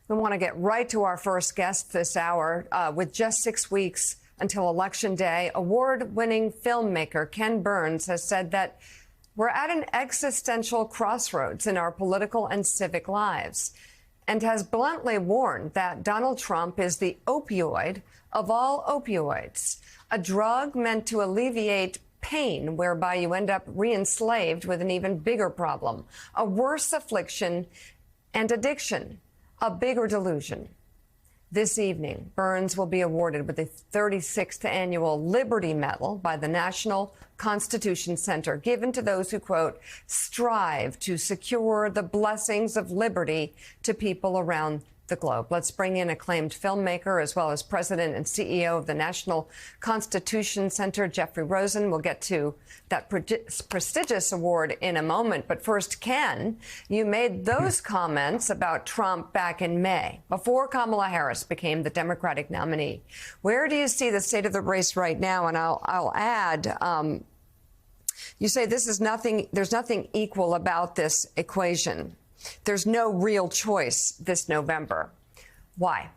We want to get right to our first guest this hour. With just 6 weeks until Election Day, award-winning filmmaker Ken Burns has said that we're at an existential crossroads in our political and civic lives, and has bluntly warned that Donald Trump is the opioid of all opioids, a drug meant to alleviate pain, whereby you end up re-enslaved with an even bigger problem, a worse affliction and addiction, a bigger delusion. This evening, Burns will be awarded with the 36th annual Liberty Medal by the National Constitution Center, given to those who, quote, strive to secure the blessings of liberty to people around the globe. Let's bring in acclaimed filmmaker as well as president and CEO of the National Constitution Center, Jeffrey Rosen. We'll get to that prestigious award in a moment. But first, Ken, you made those comments about Trump back in May, before Kamala Harris became the Democratic nominee. Where do you see the state of the race right now? And I'll add, you say there's nothing equal about this equation. There's no real choice this November. Why?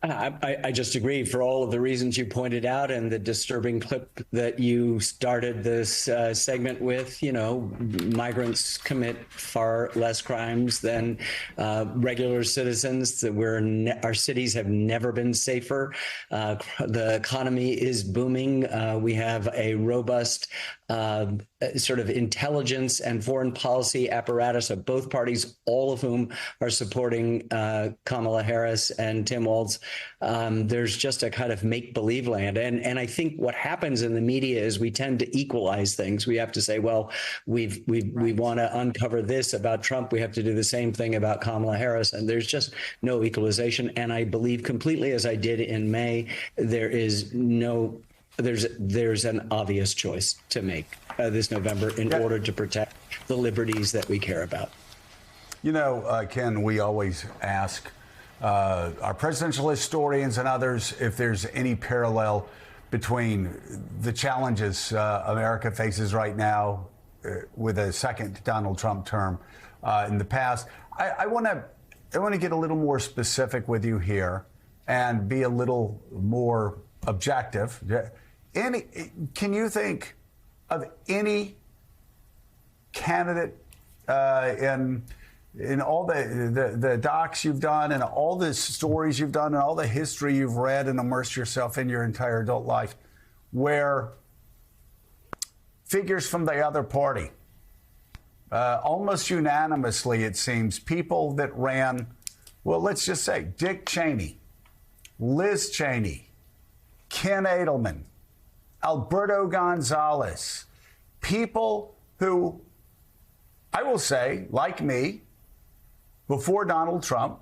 I just agree for all of the reasons you pointed out, and the disturbing clip that you started this segment with. You know, migrants commit far less crimes than regular citizens. Our cities have never been safer. The economy is booming. We have a robust sort of intelligence and foreign policy apparatus of both parties, all of whom are supporting Kamala Harris and Tim Walz. There's just a kind of make-believe land. And I think what happens in the media is we tend to equalize things. We have to say, well, we want to uncover this about Trump. We have to do the same thing about Kamala Harris. And there's just no equalization. And I believe completely, as I did in May, there's an obvious choice to make this November in order to protect the liberties that we care about. You know, Ken, we always ask our presidential historians and others if there's any parallel between the challenges America faces right now with a second Donald Trump term in the past. I want to get a little more specific with you here and be a little more objective. Can you think of any candidate in all the docs you've done and all the stories you've done and all the history you've read and immersed yourself in your entire adult life, where figures from the other party, almost unanimously, it seems, people that ran, well, let's just say Dick Cheney, Liz Cheney, Ken Edelman, Alberto Gonzales, people who, I will say, like me, before Donald Trump,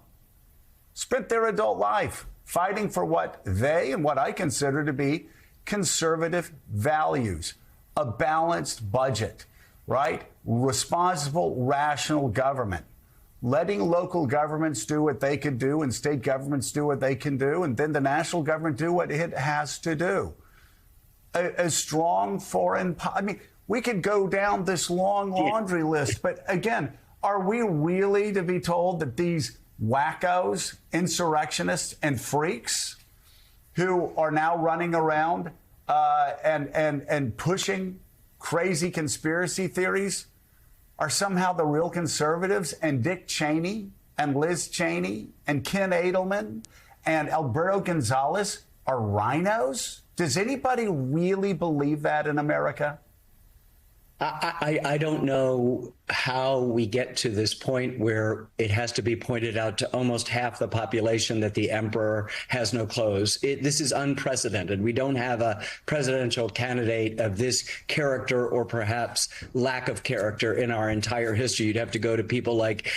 spent their adult life fighting for what they and what I consider to be conservative values, a balanced budget, right? Responsible, rational government, letting local governments do what they can do and state governments do what they can do, and then the national government do what it has to do. A strong foreign I mean, we could go down this long laundry list, but again, are we really to be told that these wackos, insurrectionists, and freaks who are now running around and pushing crazy conspiracy theories are somehow the real conservatives, and Dick Cheney and Liz Cheney and Ken Edelman and Alberto Gonzales are rhinos? Does anybody really believe that in America? I don't know how we get to this point where it has to be pointed out to almost half the population that the emperor has no clothes. This is unprecedented. We don't have a presidential candidate of this character or perhaps lack of character in our entire history. You'd have to go to people like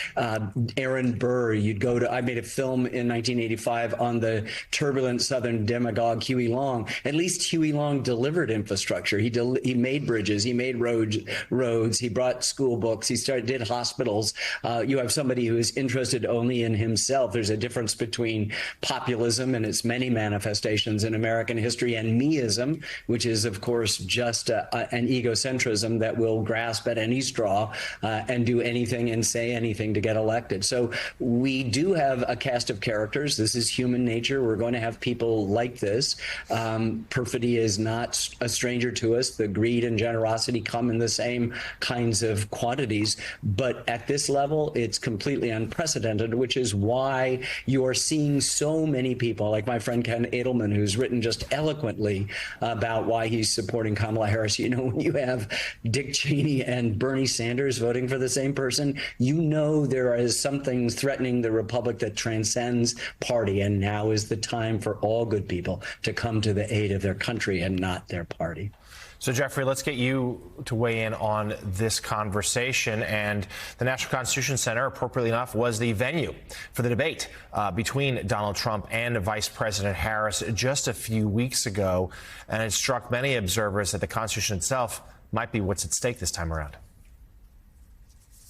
Aaron Burr. I made a film in 1985 on the turbulent Southern demagogue Huey Long. At least Huey Long delivered infrastructure. He made bridges. He made roads. He brought school books. books. He did hospitals. You have somebody who is interested only in himself. There's a difference between populism and its many manifestations in American history and meism, which is, of course, just an egocentrism that will grasp at any straw and do anything and say anything to get elected. So we do have a cast of characters. This is human nature. We're going to have people like this. Perfidy is not a stranger to us. The greed and generosity come in the same kinds of quantities. But at this level, it's completely unprecedented, which is why you're seeing so many people, like my friend Ken Edelman, who's written just eloquently about why he's supporting Kamala Harris. You know, when you have Dick Cheney and Bernie Sanders voting for the same person, you know there is something threatening the republic that transcends party. And now is the time for all good people to come to the aid of their country and not their party. So, Jeffrey, let's get you to weigh in on this conversation. And the National Constitution Center, appropriately enough, was the venue for the debate between Donald Trump and Vice President Harris just a few weeks ago. And it struck many observers that the Constitution itself might be what's at stake this time around.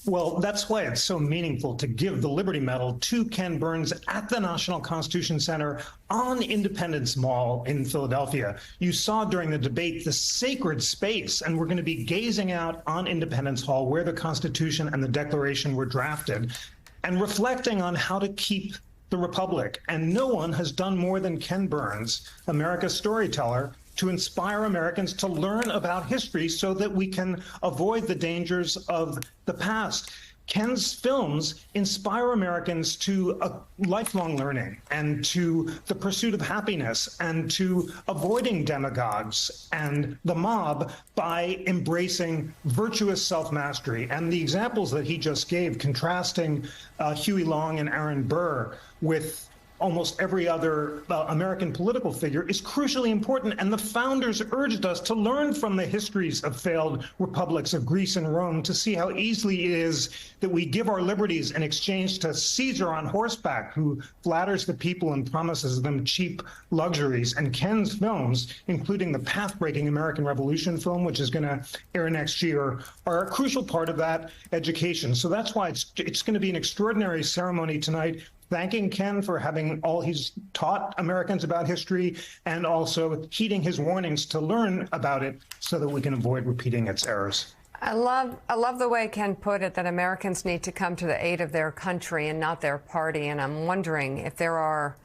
Well, that's why it's so meaningful to give the Liberty Medal to Ken Burns at the National Constitution Center on Independence Mall in Philadelphia. You saw during the debate the sacred space, and we're going to be gazing out on Independence Hall where the Constitution and the Declaration were drafted and reflecting on how to keep the Republic. And no one has done more than Ken Burns, America's storyteller, to inspire Americans to learn about history so that we can avoid the dangers of the past. Ken's films inspire Americans to a lifelong learning and to the pursuit of happiness and to avoiding demagogues and the mob by embracing virtuous self-mastery. And the examples that he just gave, contrasting Huey Long and Aaron Burr with almost every other American political figure, is crucially important. And the founders urged us to learn from the histories of failed republics of Greece and Rome to see how easily it is that we give our liberties in exchange to Caesar on horseback, who flatters the people and promises them cheap luxuries. And Ken's films, including the path-breaking American Revolution film, which is going to air next year, are a crucial part of that education. So that's why it's going to be an extraordinary ceremony tonight, thanking Ken for having all he's taught Americans about history and also heeding his warnings to learn about it so that we can avoid repeating its errors. I love the way Ken put it, that Americans need to come to the aid of their country and not their party. And I'm wondering if there are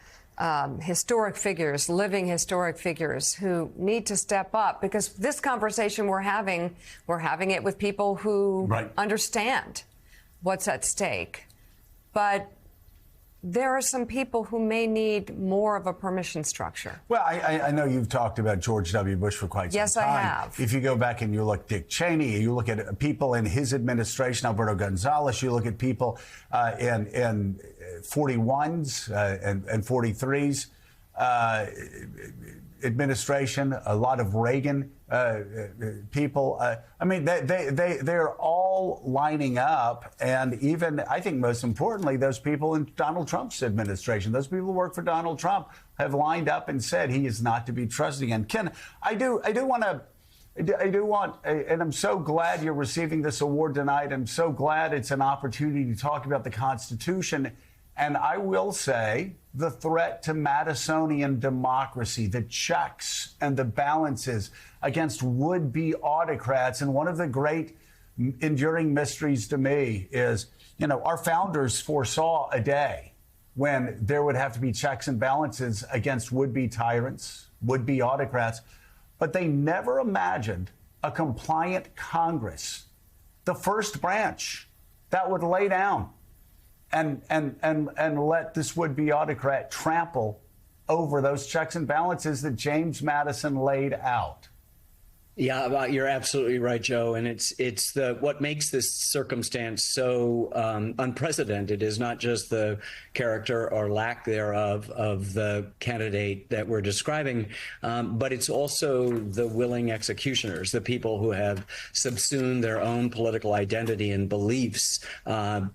historic figures, living historic figures, who need to step up, because this conversation we're having it with people who understand what's at stake. But there are some people who may need more of a permission structure. Well, I know you've talked about George W. Bush for quite some time. Yes, I have. If you go back and you look at Dick Cheney, you look at people in his administration, Alberto Gonzales, you look at people in 41s and 43s administration, a lot of Reagan people. I mean, they're all lining up. And even, I think most importantly, those people in Donald Trump's administration, those people who work for Donald Trump, have lined up and said he is not to be trusted again. Ken, I do want, and I'm so glad you're receiving this award tonight. I'm so glad it's an opportunity to talk about the Constitution. And I will say the threat to Madisonian democracy, the checks and the balances against would-be autocrats. And one of the great enduring mysteries to me is, you know, our founders foresaw a day when there would have to be checks and balances against would-be tyrants, would-be autocrats. But they never imagined a compliant Congress, the first branch that would lay down and let this would-be autocrat trample over those checks and balances that James Madison laid out. Yeah, you're absolutely right, Joe. And it's what makes this circumstance so unprecedented is not just the character or lack thereof of the candidate that we're describing, but it's also the willing executioners, the people who have subsumed their own political identity and beliefs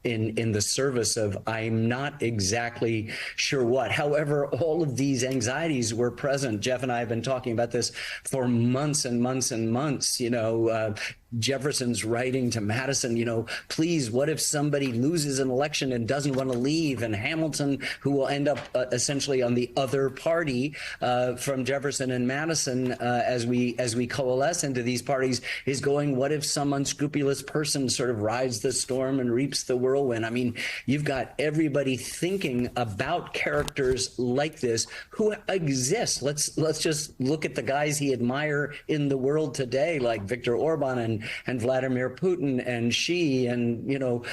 in the service of I'm not exactly sure what. However, all of these anxieties were present. Jeff and I have been talking about this for months and months and months. You know, Jefferson's writing to Madison, you know, please, what if somebody loses an election and doesn't want to leave? And Hamilton, who will end up essentially on the other party from Jefferson and Madison as we coalesce into these parties, is going, what if some unscrupulous person sort of rides the storm and reaps the whirlwind? I mean, you've got everybody thinking about characters like this who exist. Let's just look at the guys he admire in the world today, like Viktor Orban and Vladimir Putin and Xi and, you know,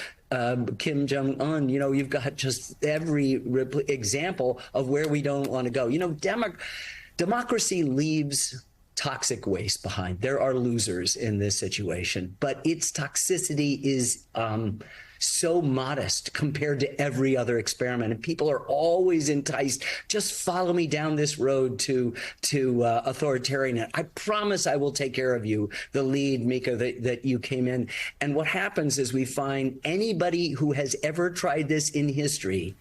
Kim Jong-un. You know, you've got just every example of where we don't want to go. You know, democracy leaves toxic waste behind. There are losers in this situation, but its toxicity is so modest compared to every other experiment, and people are always enticed. Just follow me down this road to authoritarian. I promise I will take care of you. The lead, Mika, that you came in, and what happens is we find anybody who has ever tried this in history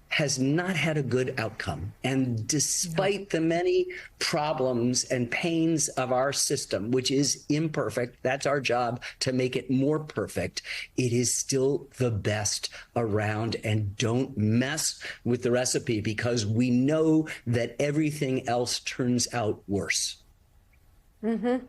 has not had a good outcome. And despite the many problems and pains of our system, which is imperfect, that's our job to make it more perfect, it is still the best around. And don't mess with the recipe, because we know that everything else turns out worse. Mm-hmm.